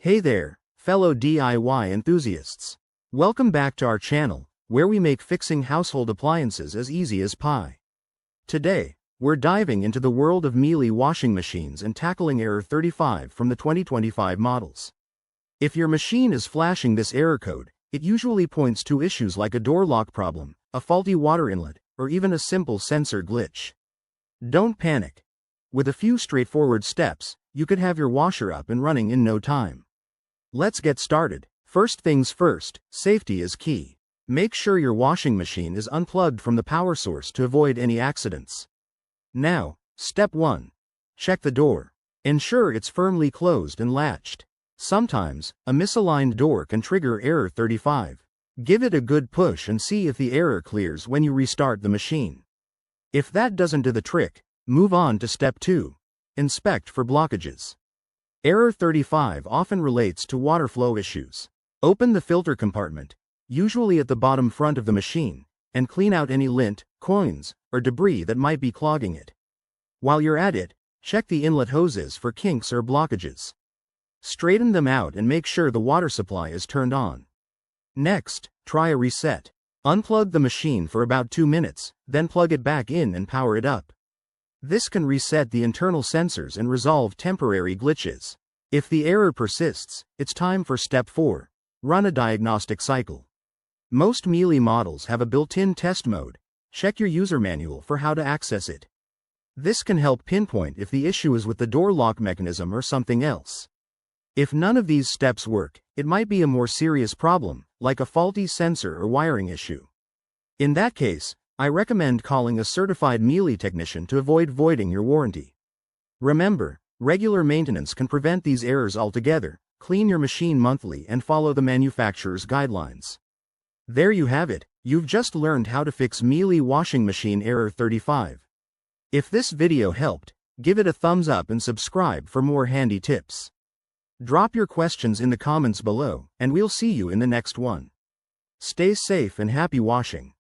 Hey there, fellow DIY enthusiasts. Welcome back to our channel, where we make fixing household appliances as easy as pie. Today, we're diving into the world of Miele washing machines and tackling error 35 from the 2025 models. If your machine is flashing this error code, it usually points to issues like a door lock problem, a faulty water inlet, or even a simple sensor glitch. Don't panic. With a few straightforward steps, you could have your washer up and running in no time. Let's get started. First things first, safety is key. Make sure your washing machine is unplugged from the power source to avoid any accidents. Now, step 1. Check the door. Ensure it's firmly closed and latched. Sometimes, a misaligned door can trigger error 35. Give it a good push and see if the error clears when you restart the machine. If that doesn't do the trick, move on to step 2. Inspect for blockages. Error 35 often relates to water flow issues. Open the filter compartment, usually at the bottom front of the machine, and clean out any lint, coins, or debris that might be clogging it. While you're at it, check the inlet hoses for kinks or blockages. Straighten them out and make sure the water supply is turned on. Next, try a reset. Unplug the machine for about 2 minutes, then plug it back in and power it up. This can reset the internal sensors and resolve temporary glitches. If the error persists, it's time for step 4. Run a diagnostic cycle. Most Miele models have a built-in test mode. Check your user manual for how to access it. This can help pinpoint if the issue is with the door lock mechanism or something else. If none of these steps work, it might be a more serious problem, like a faulty sensor or wiring issue. In that case, I recommend calling a certified Miele technician to avoid voiding your warranty. Remember, regular maintenance can prevent these errors altogether. Clean your machine monthly and follow the manufacturer's guidelines. There you have it, you've just learned how to fix Miele washing machine error 35. If this video helped, give it a thumbs up and subscribe for more handy tips. Drop your questions in the comments below, and we'll see you in the next one. Stay safe and happy washing.